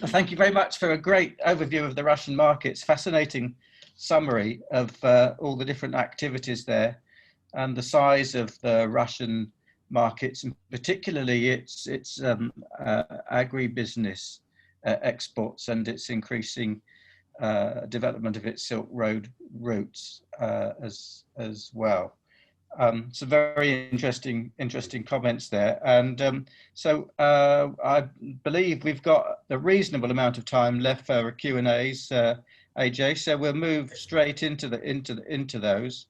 thank you very much for a great overview of the Russian markets. Fascinating summary of all the different activities there and the size of the Russian markets, and particularly its agribusiness exports and its increasing development of its Silk Road routes as well. So very interesting comments there. And so I believe we've got a reasonable amount of time left for Q&As, AJ. So we'll move straight into those.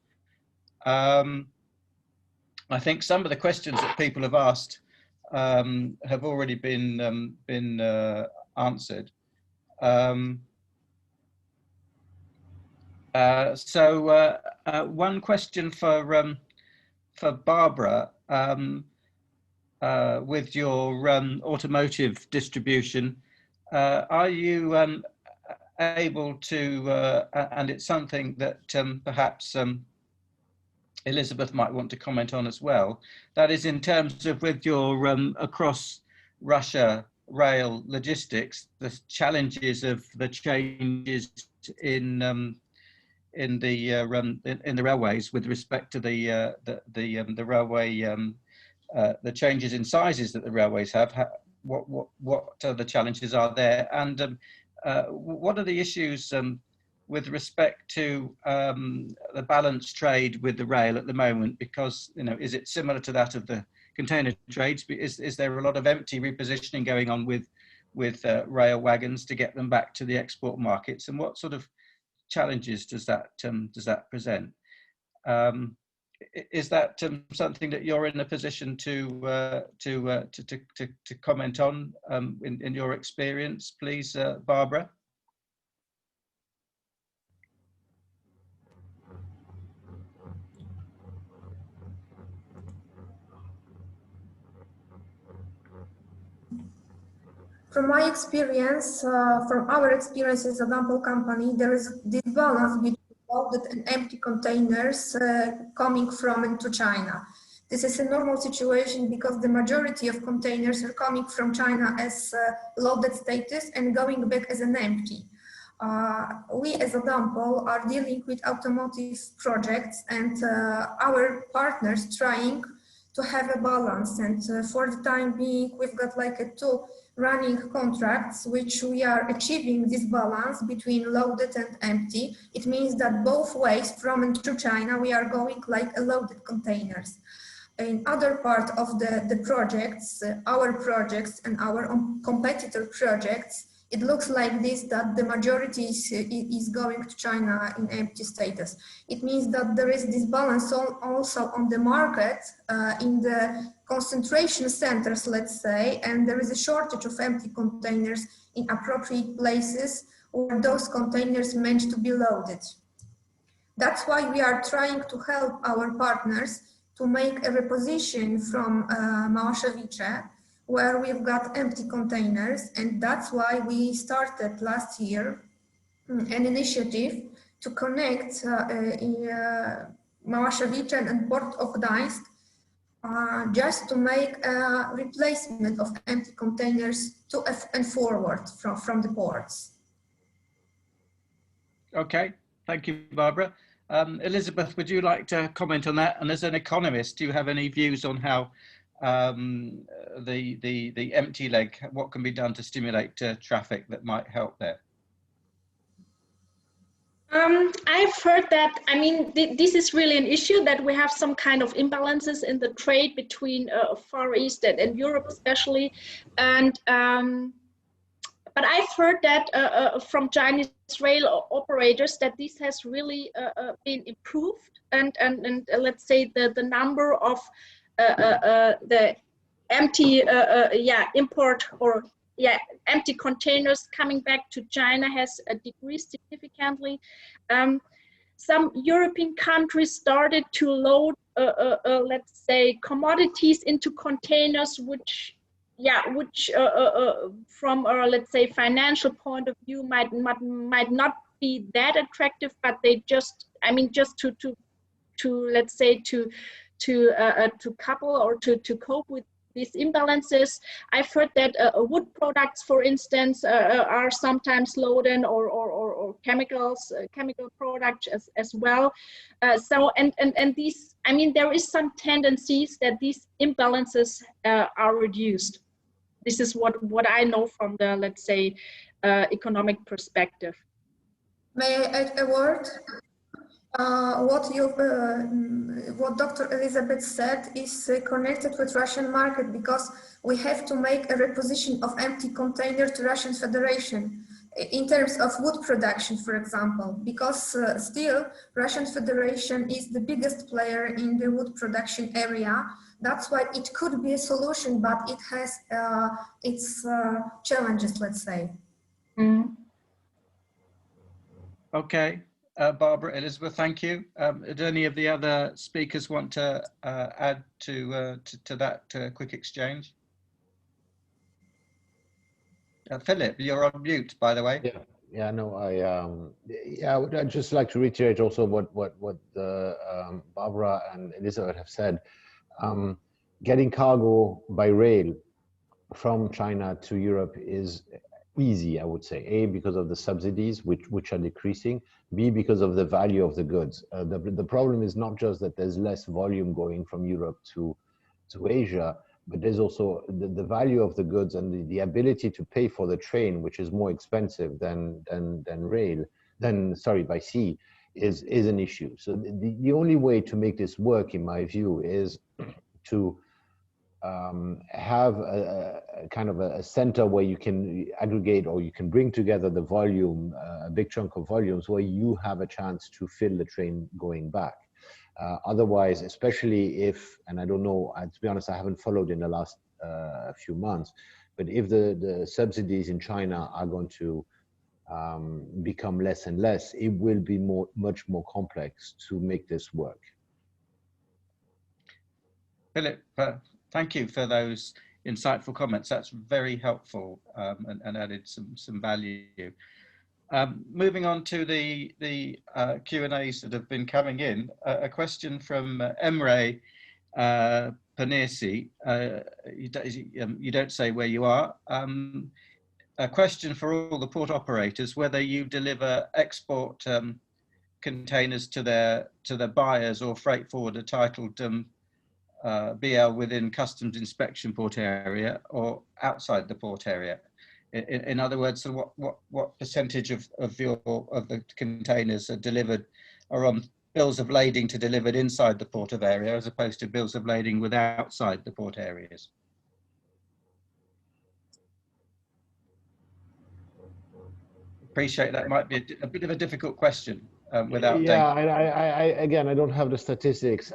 I think some of the questions that people have asked have already been answered. So one question for Barbara, with your automotive distribution, are you able to, and it's something that perhaps Elizabeth might want to comment on as well, that is in terms of with your across Russia rail logistics, the challenges of the changes in the railways with respect to the railway, the changes in sizes that the railways have. What the challenges are there, and what are the issues with respect to the balanced trade with the rail at the moment? Because, you know, is it similar to that of the container trades? Is there a lot of empty repositioning going on with rail wagons to get them back to the export markets, and what sort of challenges does that present? Is that something that you're in a position to comment on in your experience, please, Barbara? From my experience, from our experience as a dumper company, there is this balance between loaded and empty containers coming from and to China. This is a normal situation because the majority of containers are coming from China as loaded status and going back as an empty. We as a dumper are dealing with automotive projects, and our partners trying to have a balance, and for the time being we've got like two running contracts which we are achieving this balance between loaded and empty. It means that both ways from and to China we are going like a loaded containers. In other part of the projects, our projects and our competitor projects, it looks like this, that the majority is going to China in empty status. It means that there is this balance also on the market, in the concentration centers, let's say, and there is a shortage of empty containers in appropriate places where those containers meant to be loaded. That's why we are trying to help our partners to make a reposition from Małaszewicze, where we've got empty containers, and that's why we started last year an initiative to connect Małaszewicze and Port of Gdańsk, just to make a replacement of empty containers to and forward from the ports. Okay, thank you, Barbara. Elizabeth, would you like to comment on that? And as an economist, do you have any views on how the empty leg, what can be done to stimulate traffic that might help there? I've heard that, I mean, this is really an issue, that we have some kind of imbalances in the trade between Far East and Europe especially. And but I've heard that from Chinese rail operators that this has really been improved, and let's say the number of the empty import or empty containers coming back to China has decreased significantly. Some European countries started to load let's say commodities into containers, which from a, let's say, financial point of view might not be that attractive, but they just, I mean, just to let's say to couple or to cope with these imbalances. I've heard that wood products, for instance, are sometimes loaded or chemicals, chemical products as well. So and these, I mean, there is some tendencies that these imbalances are reduced. This is what I know from the, let's say, economic perspective. May I add a word? What Dr. Elizabeth said is connected with Russian market, because we have to make a reposition of empty container to Russian Federation in terms of wood production, for example, because still Russian Federation is the biggest player in the wood production area. That's why it could be a solution, but it has its challenges, let's say. Mm. Okay. Barbara, Elizabeth, thank you. Do any of the other speakers want to add to that quick exchange? Philip, you're on mute, by the way. Yeah, no, I'd just like to reiterate also what Barbara and Elizabeth have said. Getting cargo by rail from China to Europe is easy, I would say. A, because of the subsidies, which are decreasing. B, because of the value of the goods. The problem is not just that there's less volume going from Europe to Asia, but there's also the value of the goods and the ability to pay for the train, which is more expensive than by sea, is an issue. So the only way to make this work, in my view, is to have a kind of a center where you can aggregate or you can bring together the volume, a big chunk of volumes where you have a chance to fill the train going back. Otherwise, especially if, and I don't know, to be honest, I haven't followed in the last few months, but if the subsidies in China are going to become less and less, it will be much more complex to make this work. Philip, thank you for those insightful comments. That's very helpful and added some value. Moving on to the Q&As that have been coming in, a question from Emre Panirsi. You don't say where you are. A question for all the port operators, whether you deliver export containers to their buyers or freight forwarder titled BL within customs inspection port area or outside the port area. In other words, so what percentage of the containers are delivered are on bills of lading to delivered inside the port of area as opposed to bills of lading with outside the port areas? Appreciate that might be a bit of a difficult question without data. Again, I don't have the statistics.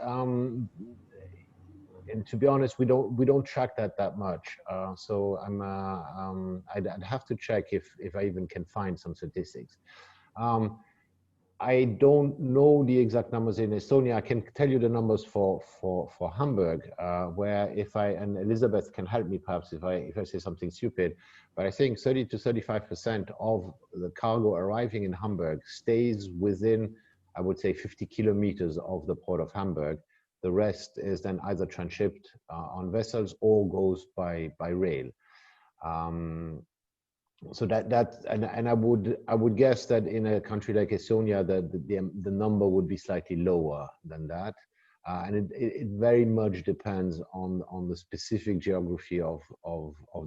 And to be honest, we don't track that much. So I'd have to check if I even can find some statistics. I don't know the exact numbers in Estonia. I can tell you the numbers for Hamburg, where and Elizabeth can help me perhaps if I say something stupid, but I think 30 to 35% of the cargo arriving in Hamburg stays within, I would say, 50 kilometers of the port of Hamburg. The rest is then either transshipped on vessels or goes by rail. So and I would guess that in a country like Estonia, the number would be slightly lower than that, and it very much depends on the specific geography of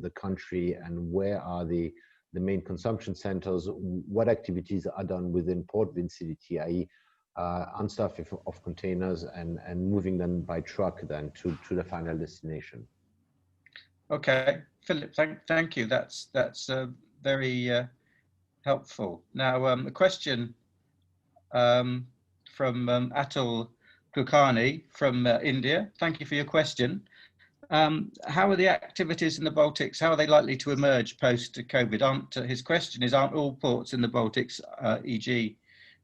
the country and where are the main consumption centers, what activities are done within port vicinity, i.e. unstuffing of containers and moving them by truck then to the final destination. Okay, Philip, thank you. That's very helpful. Now, a question from Atul Kulkarni from India. Thank you for your question. How are the activities in the Baltics? How are they likely to emerge post-COVID? His question is, aren't all ports in the Baltics, e.g.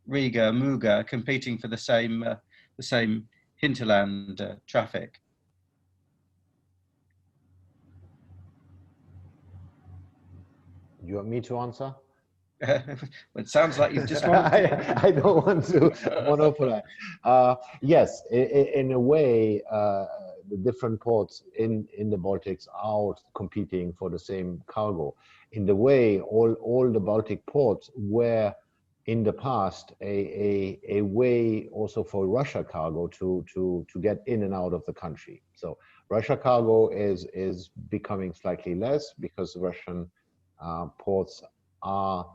Riga, Muuga, competing for the same hinterland traffic? You want me to answer? It sounds like you just want to. I don't want to monopolize. Yes, in a way, the different ports in the Baltics are competing for the same cargo. In the way, all the Baltic ports were in the past a way also for Russia cargo to get in and out of the country. So Russia cargo is becoming slightly less because Russian ports are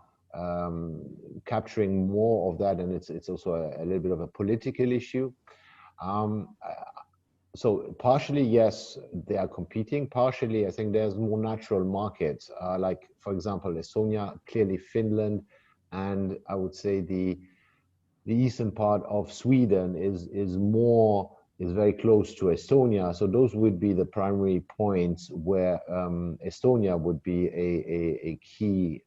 capturing more of that, and it's also a little bit of a political issue. So partially, yes, they are competing. Partially, I think there's more natural markets, like, for example, Estonia, clearly Finland, and I would say the eastern part of Sweden is very close to Estonia. So those would be the primary points where Estonia would be a key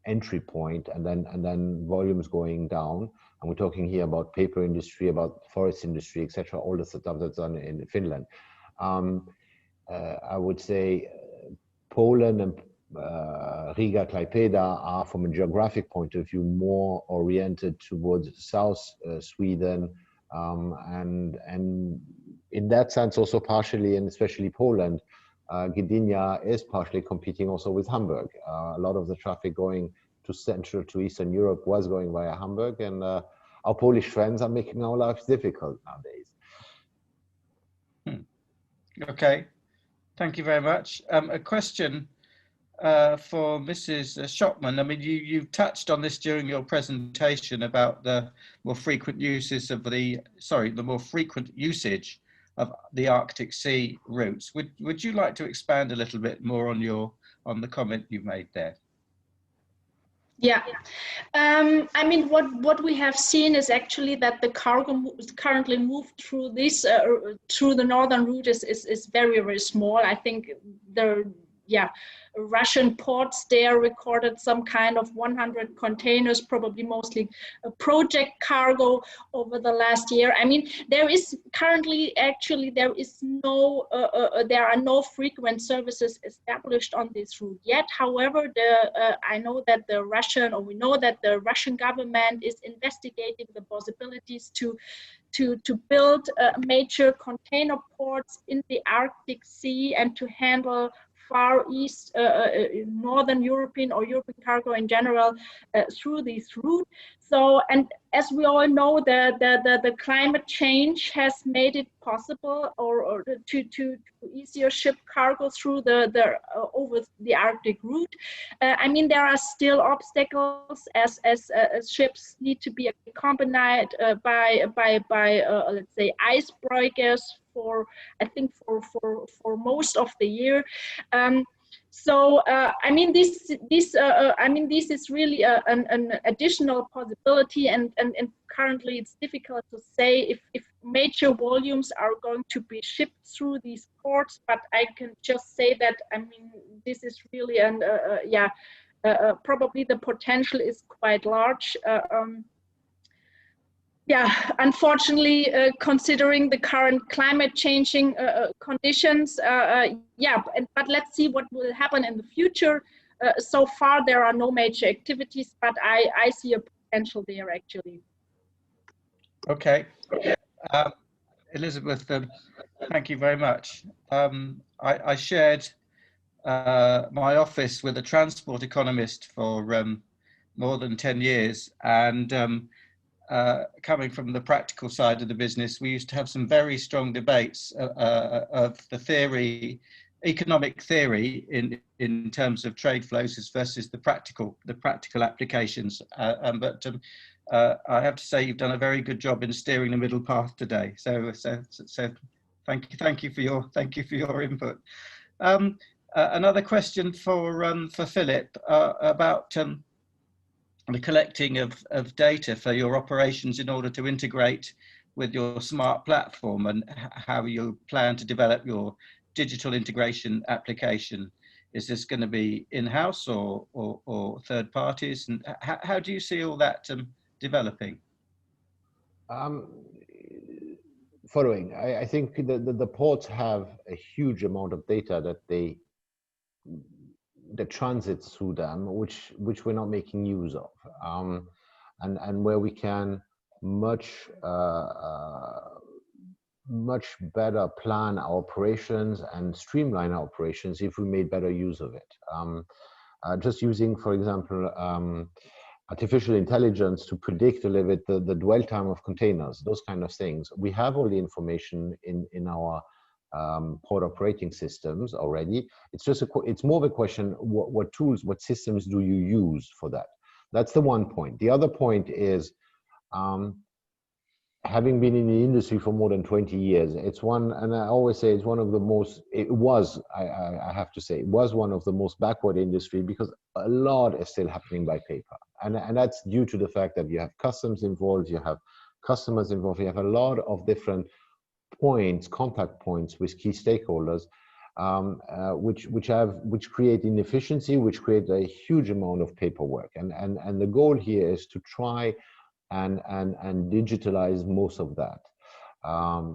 entry point, and then volumes going down. And we're talking here about paper industry, about forest industry, etc. All the stuff that's done in Finland. I would say Poland and Riga, Klaipeda are, from a geographic point of view, more oriented towards South Sweden, and in that sense also partially, and especially Poland, Gdynia is partially competing also with Hamburg. A lot of the traffic going to Central to Eastern Europe was going via Hamburg, and our Polish friends are making our lives difficult nowadays. Okay, thank you very much. A question for Mrs. Schoppmann. I mean, you touched on this during your presentation about the more frequent uses of the more frequent usage of the Arctic Sea routes. Would you like to expand a little bit more on the comment you made there? Yeah, I mean, what we have seen is actually that the cargo currently moved through this through the northern route is very, very small. I think Russian ports there recorded some kind of 100 containers, probably mostly a project cargo over the last year. I mean, there is currently actually there are no frequent services established on this route yet. However, we know that the Russian government is investigating the possibilities to build major container ports in the Arctic Sea and to handle Far East, Northern European or European cargo in general through this route. So, and as we all know, the climate change has made it possible or to easier ship cargo through over the Arctic route. I mean, there are still obstacles as ships need to be accompanied by let's say icebreakers for most of the year. So I mean, this is really an additional possibility, and currently it's difficult to say if major volumes are going to be shipped through these ports. But I can just say that, I mean, this is really probably the potential is quite large. Unfortunately, considering the current climate changing conditions, but let's see what will happen in the future. So far, there are no major activities, but I see a potential there actually. Okay, Elizabeth, thank you very much. I shared my office with a transport economist for more than 10 years, and coming from the practical side of the business, we used to have some very strong debates of the economic theory in terms of trade flows versus the practical applications. But I have to say you've done a very good job in steering the middle path today. So thank you for your input. Another question for Philip about the collecting of data for your operations in order to integrate with your smart platform, and how you plan to develop your digital integration application. Is this going to be in-house or third parties? And how do you see all that developing? Following, I think the ports have a huge amount of data that transits through them, which we're not making use of, and where we can much much better plan our operations and streamline our operations if we made better use of it. Just using, for example, artificial intelligence to predict a little bit the dwell time of containers, those kind of things. We have all the information in our port operating systems already. It's just it's more of a question, what tools, what systems do you use for that? That's the one point. The other point is, having been in the industry for more than 20 years, it's one, and I always say it's one of the most, it was, I have to say, it was one of the most backward industry, because a lot is still happening by paper. And that's due to the fact that you have customs involved, you have customers involved, you have a lot of different points, contact points with key stakeholders, which create inefficiency, which create a huge amount of paperwork. And the goal here is to try and digitalize most of that.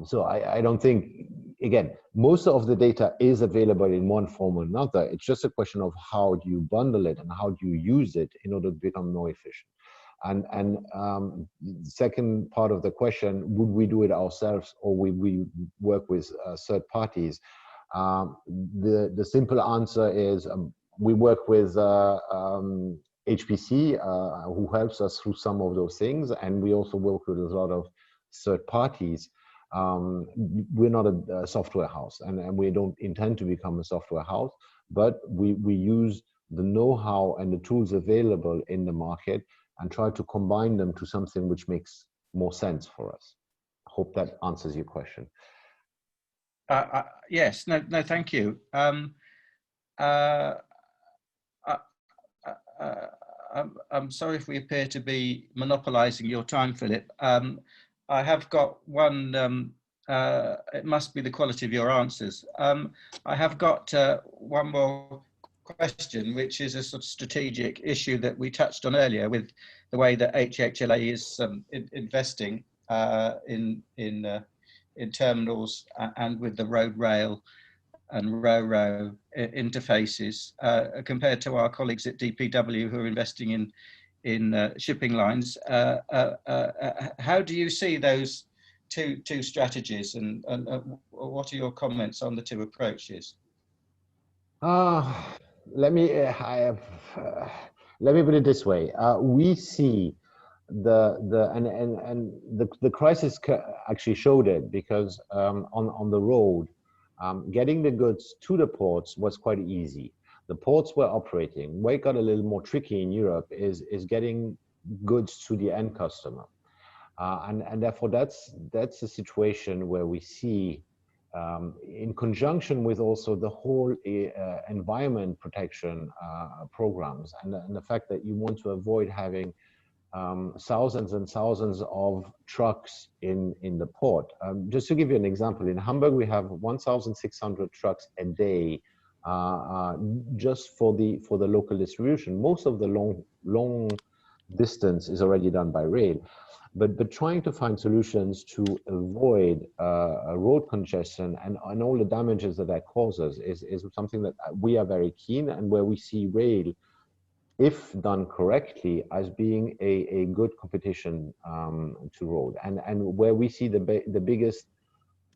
So I don't think, again, most of the data is available in one form or another. It's just a question of how do you bundle it and how do you use it in order to become more efficient. And second part of the question, would we do it ourselves or would we work with third parties? The simple answer is we work with HPC, who helps us through some of those things, and we also work with a lot of third parties. We're not a software house, and we don't intend to become a software house, but we use the know-how and the tools available in the market and try to combine them to something which makes more sense for us. I hope that answers your question. Yes, no, thank you. I'm sorry if we appear to be monopolizing your time, Philip. I have got one, it must be the quality of your answers. I have got one more question, which is a sort of strategic issue that we touched on earlier with the way that HHLA is investing in terminals and with the road rail and ro-ro interfaces compared to our colleagues at DPW who are investing in shipping lines. How do you see those two strategies, and what are your comments on the two approaches? Let me put it this way. We see the crisis actually showed it, because on the road, getting the goods to the ports was quite easy. The ports were operating. Where it got a little more tricky in Europe is getting goods to the end customer, and therefore that's a situation where we see, in conjunction with also the whole environment protection programs, and the fact that you want to avoid having thousands and thousands of trucks in the port. Just to give you an example, in Hamburg we have 1,600 trucks a day just for the local distribution. Most of the long distance is already done by rail, but trying to find solutions to avoid road congestion and all the damages that causes is something that we are very keen, and where we see rail, if done correctly, as being a good competition to road, and where we see the biggest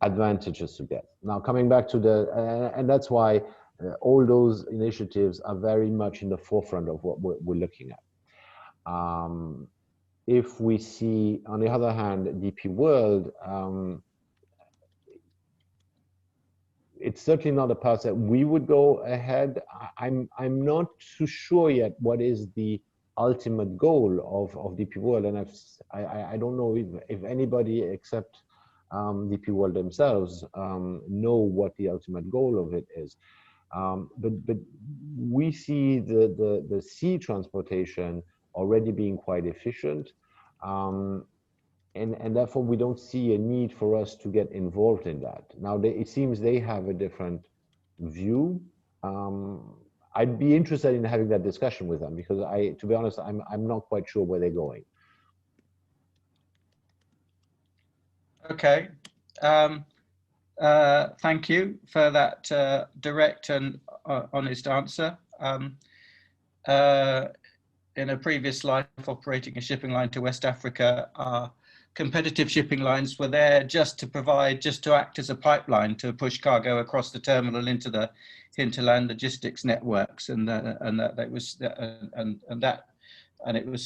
advantages to get. Now, coming back to and that's why all those initiatives are very much in the forefront of what we're looking at. If we see, on the other hand, DP World, it's certainly not a path that we would go ahead. I'm not too sure yet what is the ultimate goal of DP World, and I don't know if anybody except DP World themselves know what the ultimate goal of it is. But we see the sea transportation already being quite efficient, and therefore we don't see a need for us to get involved in that. Now, it seems they have a different view. I'd be interested in having that discussion with them, because to be honest, I'm not quite sure where they're going. Okay. Thank you for that direct and honest answer. In a previous life operating a shipping line to West Africa, our competitive shipping lines were there just to act as a pipeline to push cargo across the terminal into the hinterland logistics networks, and it was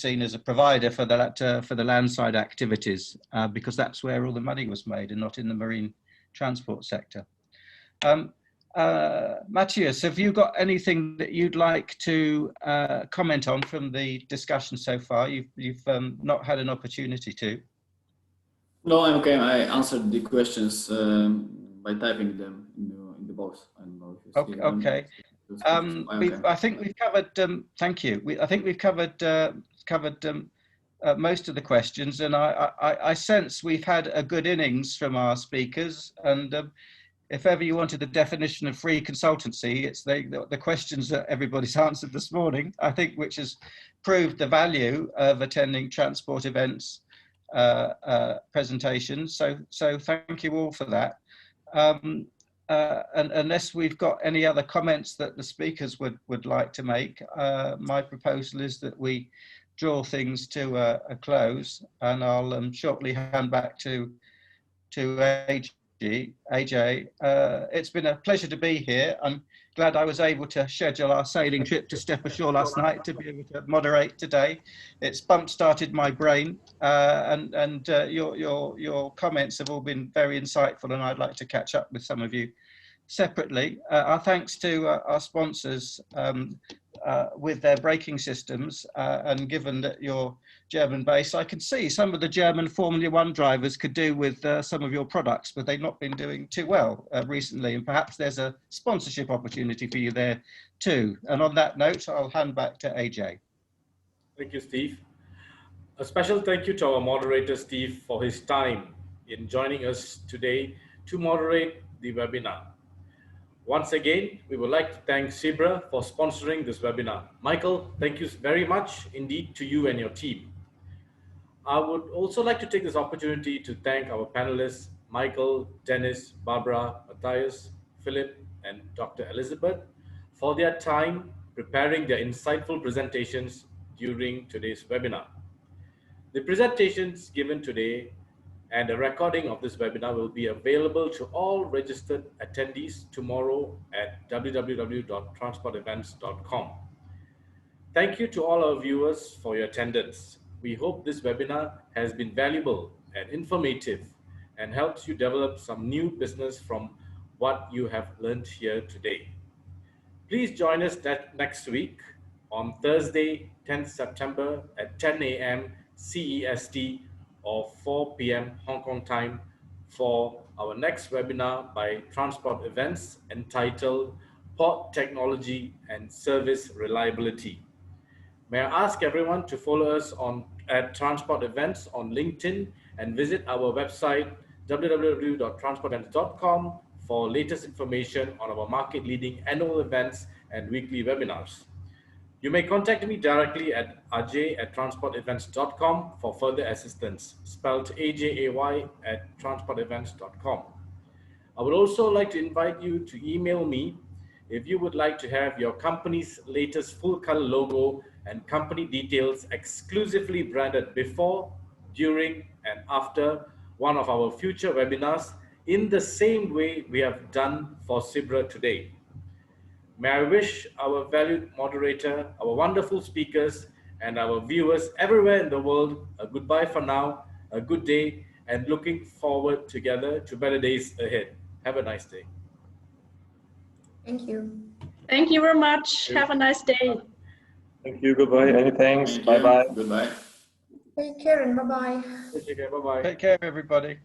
seen as a provider for the landside activities, because that's where all the money was made and not in the marine transport sector. Matthias, have you got anything that you'd like to comment on from the discussion so far? You've not had an opportunity to. No, I'm okay. I answered the questions by typing them in the box. I don't know if you okay. I think we've covered. Thank you. I think we've covered most of the questions, and I sense we've had a good innings from our speakers. And if ever you wanted the definition of free consultancy, it's the questions that everybody's answered this morning, I think, which has proved the value of attending transport events presentations. So thank you all for that. And unless we've got any other comments that the speakers would like to make, my proposal is that we draw things to a close, and I'll shortly hand back to AJ. It's been a pleasure to be here. I'm glad I was able to schedule our sailing trip to Step Ashore last night to be able to moderate today. It's bump-started my brain, and your comments have all been very insightful, and I'd like to catch up with some of you separately. Our thanks to our sponsors with their braking systems, and given that you're German based, I can see some of the German Formula One drivers could do with some of your products, but they've not been doing too well recently, and perhaps there's a sponsorship opportunity for you there too. And on that note, I'll hand back to AJ. Thank you, Steve. A special thank you to our moderator, Steve, for his time in joining us today to moderate the webinar. Once again, we would like to thank SIBRA for sponsoring this webinar. Michael, thank you very much indeed to you and your team. I would also like to take this opportunity to thank our panelists, Michael, Dennis, Barbara, Matthias, Philip, and Dr. Elizabeth, for their time preparing their insightful presentations during today's webinar. The presentations given today and a recording of this webinar will be available to all registered attendees tomorrow at www.transportevents.com. Thank you to all our viewers for your attendance. We hope this webinar has been valuable and informative and helps you develop some new business from what you have learned here today. Please join us next week on Thursday, 10th September at 10 a.m. CEST or 4 p.m. Hong Kong time for our next webinar by Transport Events entitled Port Technology and Service Reliability. May I ask everyone to follow us at Transport Events on LinkedIn and visit our website www.transportevents.com for latest information on our market-leading annual events and weekly webinars. You may contact me directly at ajay@transportevents.com for further assistance, spelled AJAY at transportevents.com. I would also like to invite you to email me if you would like to have your company's latest full color logo and company details exclusively branded before, during, and after one of our future webinars in the same way we have done for SIBRA today. May I wish our valued moderator, our wonderful speakers, and our viewers everywhere in the world a goodbye for now, a good day, and looking forward together to better days ahead. Have a nice day. Thank you. Thank you very much. Have a nice day. Thank you. Goodbye. Many thanks. Bye-bye. Goodbye. Take care and bye-bye. Take care. Bye-bye. Take care, everybody.